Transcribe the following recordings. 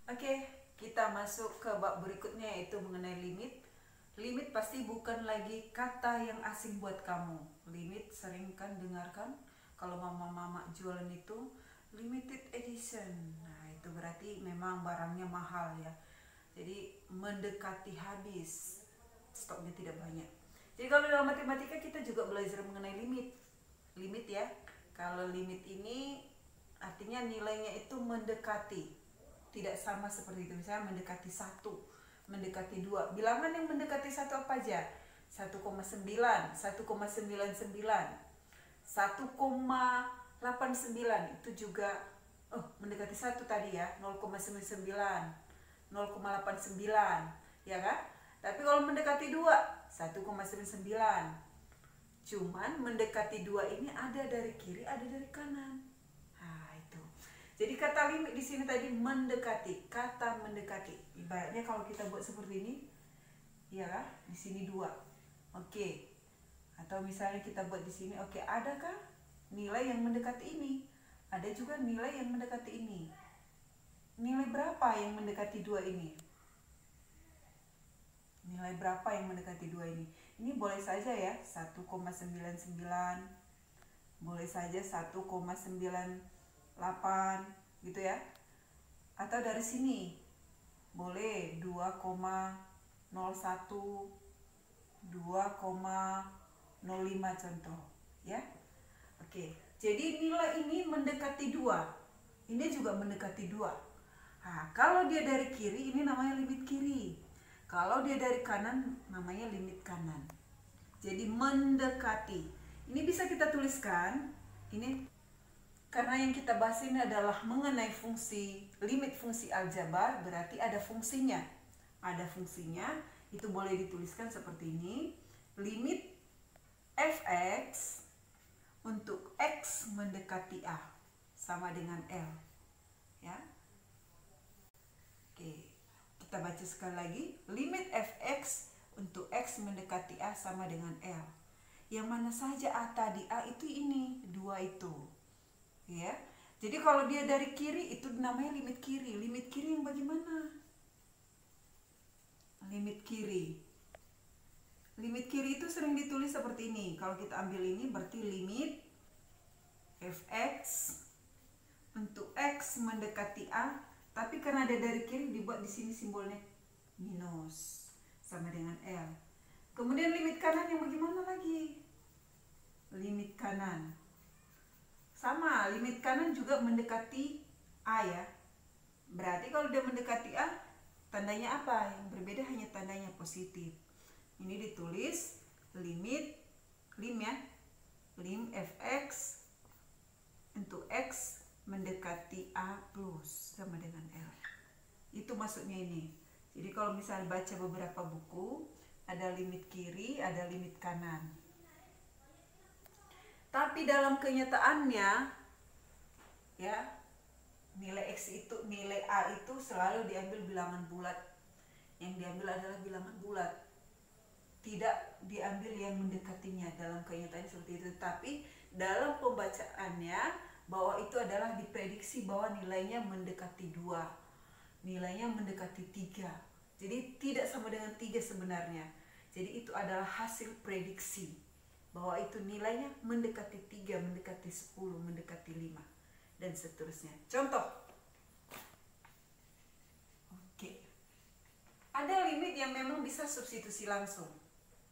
Oke, kita masuk ke bab berikutnya yaitu mengenai limit. Limit pasti bukan lagi kata yang asing buat kamu. Limit sering kan dengarkan kalau mama-mama jualan itu limited edition. Nah, itu berarti memang barangnya mahal ya. Jadi mendekati habis, stoknya tidak banyak. Jadi kalau dalam matematika kita juga belajar mengenai limit. Limit ya. Kalau limit ini artinya nilainya itu mendekati, tidak sama seperti itu. Misalnya mendekati 1, mendekati 2. Bilangan yang mendekati 1 apa aja? 1,9, 1,99, 1,89 itu juga mendekati 1 tadi ya, 0,99, 0,89 ya kan? Tapi kalau mendekati 2, 1,99. Cuman mendekati 2 ini ada dari kiri, ada dari kanan. Nah, itu. Jadi kata limit di sini tadi mendekati, kata mendekati. Ibaratnya kalau kita buat seperti ini, ya, di sini 2. Oke. Atau misalnya kita buat di sini, oke, adakah nilai yang mendekati ini? Ada juga nilai yang mendekati ini. Nilai berapa yang mendekati 2 ini? Nilai berapa yang mendekati 2 ini? Ini boleh saja ya, 1,99, boleh saja 1,98 gitu ya. Atau dari sini boleh 2,01, 2,05 contoh ya. Oke, jadi nilai ini mendekati 2. Ini juga mendekati 2. Nah, kalau dia dari kiri ini namanya limit kiri. Kalau dia dari kanan namanya limit kanan. Jadi mendekati. Ini bisa kita tuliskan. Ini karena yang kita bahas ini adalah mengenai fungsi, limit fungsi aljabar, berarti ada fungsinya. Ada fungsinya, itu boleh dituliskan seperti ini. Limit fx untuk x mendekati a sama dengan L. Ya. Oke. Kita baca sekali lagi, limit fx untuk x mendekati a sama dengan L. Yang mana saja a tadi, a itu ini, 2 itu. Ya. Jadi kalau dia dari kiri itu namanya limit kiri. Limit kiri yang bagaimana? Limit kiri. Limit kiri itu sering ditulis seperti ini. Kalau kita ambil ini berarti limit fx untuk x mendekati a, tapi karena ada dari kiri dibuat di sini simbolnya minus sama dengan L. Kemudian limit kanan yang bagaimana lagi? Limit kanan. Sama, limit kanan juga mendekati A ya. Berarti kalau dia mendekati A, tandanya apa? Yang berbeda hanya tandanya positif. Ini ditulis limit, lim ya, lim fx untuk x mendekati A plus sama dengan L. Itu maksudnya ini. Jadi kalau misalnya baca beberapa buku, ada limit kiri, ada limit kanan. Tapi dalam kenyataannya, ya, nilai x itu, nilai A itu selalu diambil bilangan bulat. Yang diambil adalah bilangan bulat. Tidak diambil yang mendekatinya dalam kenyataan seperti itu. Tapi dalam pembacaannya, bahwa itu adalah diprediksi bahwa nilainya mendekati 2, nilainya mendekati 3. Jadi tidak sama dengan 3 sebenarnya. Jadi itu adalah hasil prediksi bahwa itu nilainya mendekati 3, mendekati 10, mendekati 5 dan seterusnya. Contoh. Oke. Ada limit yang memang bisa substitusi langsung.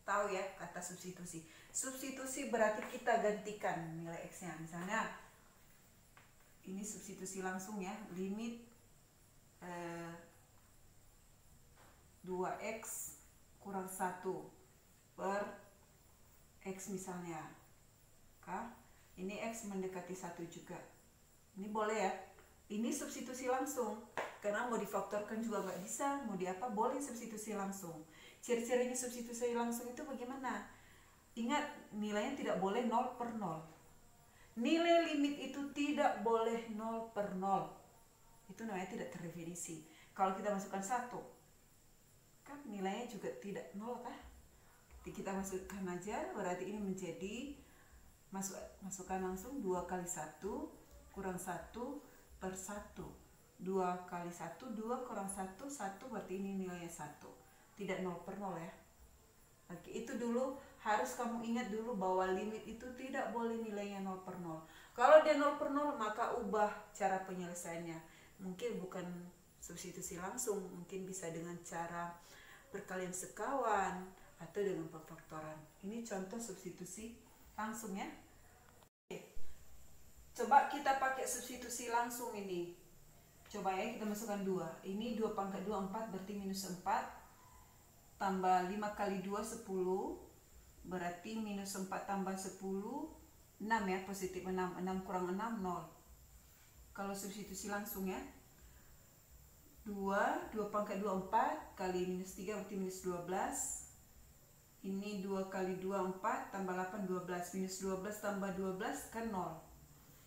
Tahu ya kata substitusi. Substitusi berarti kita gantikan nilai x-nya. Misalnya ini substitusi langsung ya, limit 2x kurang 1 per x misalnya. Ini x mendekati 1 juga. Ini boleh ya. Ini substitusi langsung. Karena mau difaktorkan juga nggak bisa. Mau diapa boleh substitusi langsung. Ciri-cirinya substitusi langsung itu bagaimana? Ingat, nilainya tidak boleh 0 per 0. Nilai limit itu tidak boleh 0 per 0. Itu namanya tidak terdefinisi. Kalau kita masukkan 1, kan nilainya juga tidak 0 kah? Kita masukkan aja, berarti ini menjadi masukkan langsung 2 kali 1 kurang 1 per 1. 2 kali 1, 2 kurang 1, 1 berarti ini nilainya 1. Tidak 0 per 0 ya. Oke, itu dulu harus kamu ingat dulu bahwa limit itu tidak boleh nilainya 0 per 0. Kalau dia 0 per 0 maka ubah cara penyelesaiannya. Mungkin bukan substitusi langsung, mungkin bisa dengan cara perkalian sekawan atau dengan pemfaktoran. Ini contoh substitusi langsung ya. Oke. Coba kita pakai substitusi langsung ini. Coba ya, kita masukkan 2. Ini 2 pangkat 2, 4 berarti minus 4. Tambah 5 kali 2, 10. Berarti minus 4 tambah 10, 6 ya, positif 6. 6 kurang 6, 0. Kalau substitusi langsung ya. 2 pangkat 2, 4. Kali minus 3 berarti minus 12. Ini 2 kali 2, 4. Tambah 8, 12. Minus 12 tambah 12 kan 0.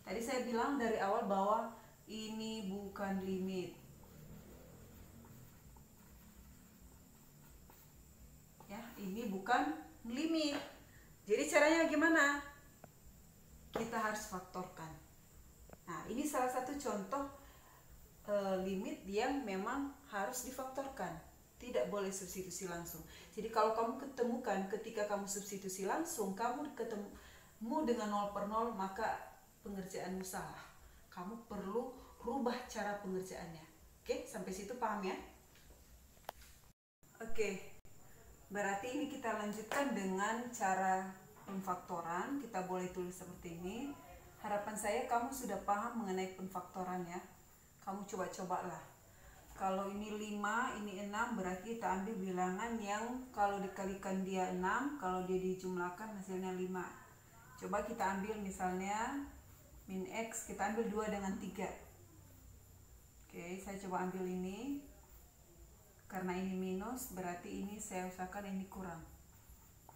Tadi saya bilang dari awal bahwa ini bukan limit. Ya, ini bukan limit. Jadi caranya gimana? Kita harus faktorkan. Nah, ini salah satu contoh limit yang memang harus difaktorkan. Tidak boleh substitusi langsung. Jadi kalau kamu ketemukan ketika kamu substitusi langsung, kamu ketemu dengan 0 per 0, maka pengerjaanmu salah. Kamu perlu rubah cara pengerjaannya. Oke, sampai situ paham ya? Oke. Berarti ini kita lanjutkan dengan cara pemfaktoran. Kita boleh tulis seperti ini. Harapan saya kamu sudah paham mengenai pemfaktoran ya. Kamu coba-cobalah. Kalau ini 5, ini 6, berarti kita ambil bilangan yang kalau dikalikan dia 6, kalau dia dijumlahkan hasilnya 5. Coba kita ambil misalnya min X, kita ambil 2 dengan 3. Oke, saya coba ambil ini. Karena ini minus, berarti ini saya usahakan ini kurang.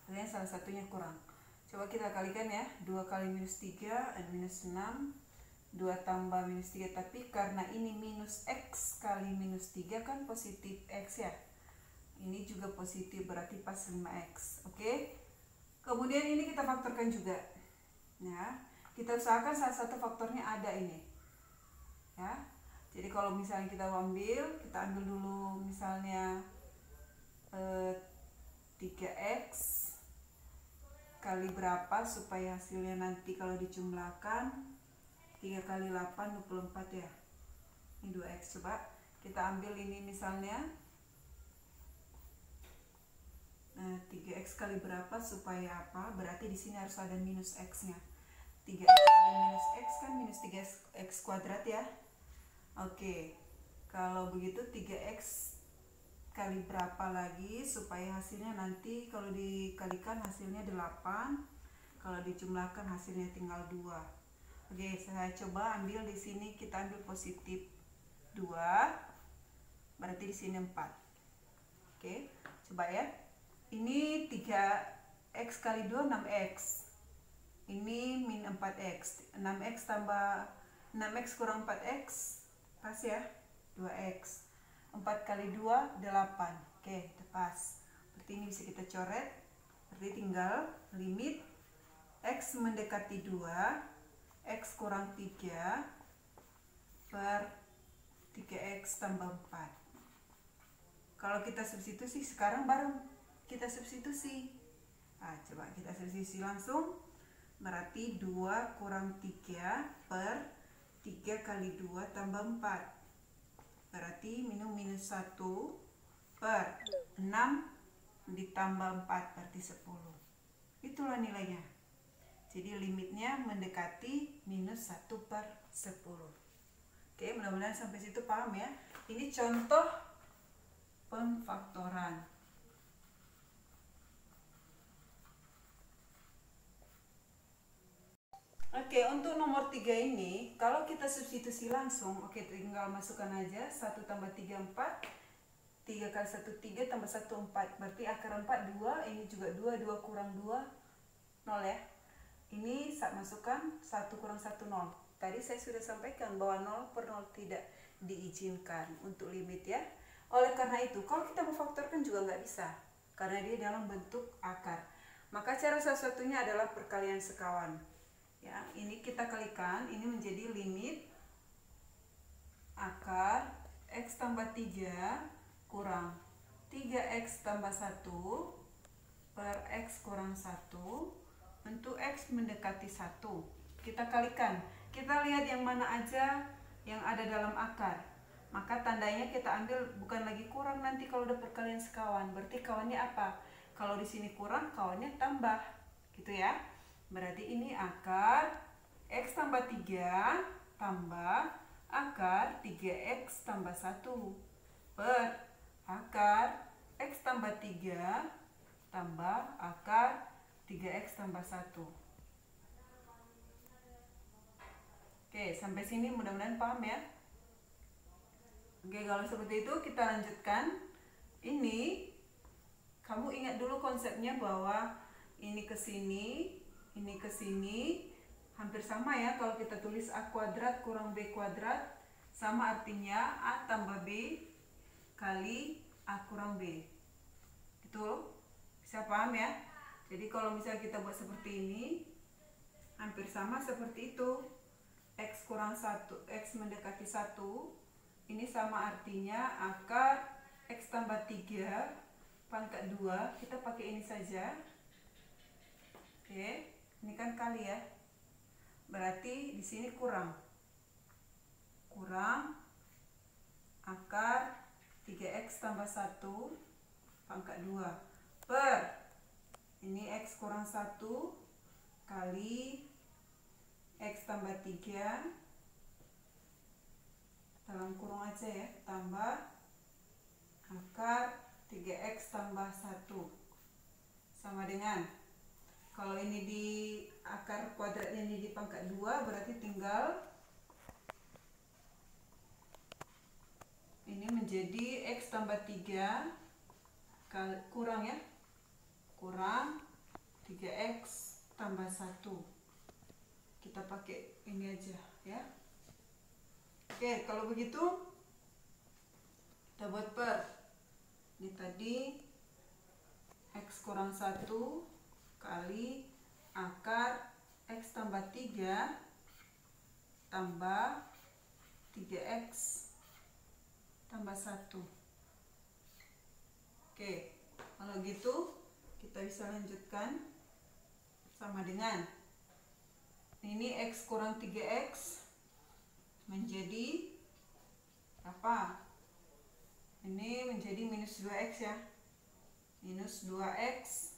Artinya salah satunya kurang. Coba kita kalikan ya. 2 kali minus 3, minus 6. 2 tambah minus 3. Tapi karena ini minus X kali minus 3 kan positif X ya. Ini juga positif, berarti pas 5X. Oke. Kemudian ini kita faktorkan juga. Ya. Kita usahakan salah satu faktornya ada ini. Ya. Jadi kalau misalnya kita ambil dulu misalnya 3X kali berapa supaya hasilnya nanti kalau dijumlahkan 3 kali 8, 24 ya. Ini 2X. Coba kita ambil ini misalnya 3X kali berapa supaya apa? Berarti di sini harus ada minus X-nya. 3X kali minus X kan minus 3X kuadrat ya. Oke, kalau begitu 3X kali berapa lagi supaya hasilnya nanti kalau dikalikan hasilnya 8, kalau dijumlahkan hasilnya tinggal 2. Oke, saya coba ambil di sini, kita ambil positif 2, berarti di sini 4. Oke, coba ya. Ini 3X kali 2, 6X. Ini min 4X. 6X tambah 6X kurang 4X. Pas ya, 2X. 4 kali 2, 8. Oke, pas. Berarti ini bisa kita coret. Berarti tinggal limit X mendekati 2, X kurang 3 per 3X tambah 4. Kalau kita substitusi, sekarang baru kita substitusi. Nah, coba kita substitusi langsung. Berarti 2 kurang 3 per 3 kali 2 tambah 4. Berarti minus 1 per 6 ditambah 4 berarti 10. Itulah nilainya. Jadi limitnya mendekati minus 1 per 10. Oke, mudah-mudahan sampai situ paham ya. Ini contoh pemfaktoran. Oke, untuk nomor 3 ini, kalau kita substitusi langsung, oke, tinggal masukkan aja 1 tambah 3, 4. 3 kali 1, 3 tambah 1, 4. Berarti akar 4, 2. Ini juga 2. 2 kurang 2, 0 ya. Ini saat masukkan 1 kurang 1, 0. Tadi saya sudah sampaikan bahwa 0 per 0 tidak diizinkan untuk limit ya. Oleh karena itu, kalau kita memfaktorkan juga nggak bisa. Karena dia dalam bentuk akar. Maka cara salah satunya adalah perkalian sekawan. Ya, ini kita kalikan, ini menjadi limit akar X tambah 3 kurang 3X tambah 1 per X kurang 1 untuk X mendekati 1. Kita kalikan. Kita lihat yang mana aja yang ada dalam akar. Maka tandanya kita ambil bukan lagi kurang nanti kalau udah perkalian sekawan. Berarti kawannya apa? Kalau di sini kurang, kawannya tambah. Gitu ya. Berarti ini akar X tambah 3 tambah akar 3X tambah 1 per akar X tambah 3 tambah akar 3X tambah 1. Oke, sampai sini mudah-mudahan paham ya. Oke, kalau seperti itu kita lanjutkan. Ini kamu ingat dulu konsepnya bahwa ini ke sini, ini ke sini hampir sama ya. Kalau kita tulis A kuadrat kurang B kuadrat sama artinya A tambah B kali A kurang B. Itu bisa paham ya. Jadi kalau misalnya kita buat seperti ini hampir sama seperti itu. X kurang 1, X mendekati 1 ini sama artinya akar X tambah 3 pangkat 2. Kita pakai ini saja. Oke, ini kan kali ya. Berarti di sini kurang akar 3X tambah 1 pangkat 2 per ini X kurang 1 kali X tambah 3 dalam kurung aja ya, tambah akar 3X tambah 1 sama dengan, kalau ini di akar kuadratnya ini di pangkat 2 berarti tinggal ini menjadi X tambah 3 kurang ya, kurang 3X tambah 1. Kita pakai ini aja ya. Oke, kalau begitu kita buat per. Ini tadi X kurang 1 kali akar X tambah 3 tambah 3X tambah 1. Oke, kalau gitu kita bisa lanjutkan sama dengan ini X kurang 3X menjadi apa? Ini menjadi minus 2X ya. Minus 2X.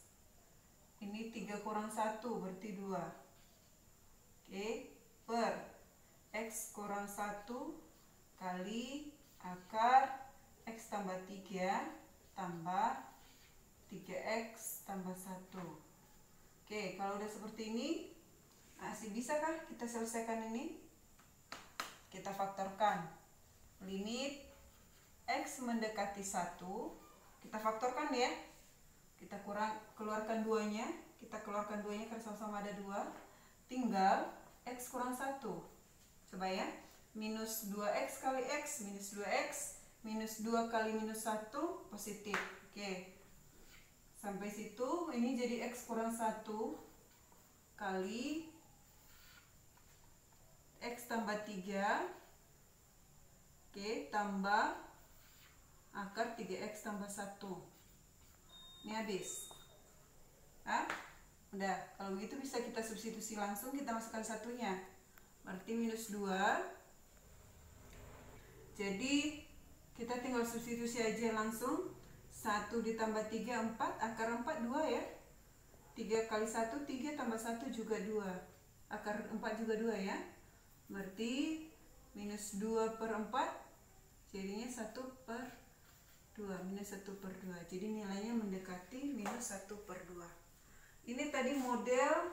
Ini 3 kurang 1 berarti 2. Oke, per X kurang 1 kali akar X tambah 3 tambah 3X tambah 1. Oke, kalau udah seperti ini masih bisakah kita selesaikan ini? Kita faktorkan. Limit X mendekati 1. Kita faktorkan ya. Kita keluarkan 2-nya. Kita keluarkan 2-nya karena sama-sama ada 2. Tinggal X kurang 1. Coba ya. Minus 2X kali X. Minus 2X. Minus 2 kali minus 1. Positif. Oke. Sampai situ. Ini jadi X kurang 1 kali X tambah 3. Oke, tambah akar 3X tambah 1. Ini habis. Udah, kalau begitu bisa kita substitusi langsung, kita masukkan satunya. Berarti minus 2. Jadi kita tinggal substitusi aja langsung. 1 ditambah 3, 4. Akar 4, 2 ya. 3 kali 1, 3 tambah 1 juga 2. Akar 4 juga 2 ya. Berarti minus 2 per 4 jadinya 1 per 2. Minus 1 per 2. Jadi nilainya mendekati minus 1 per 2. Ini tadi model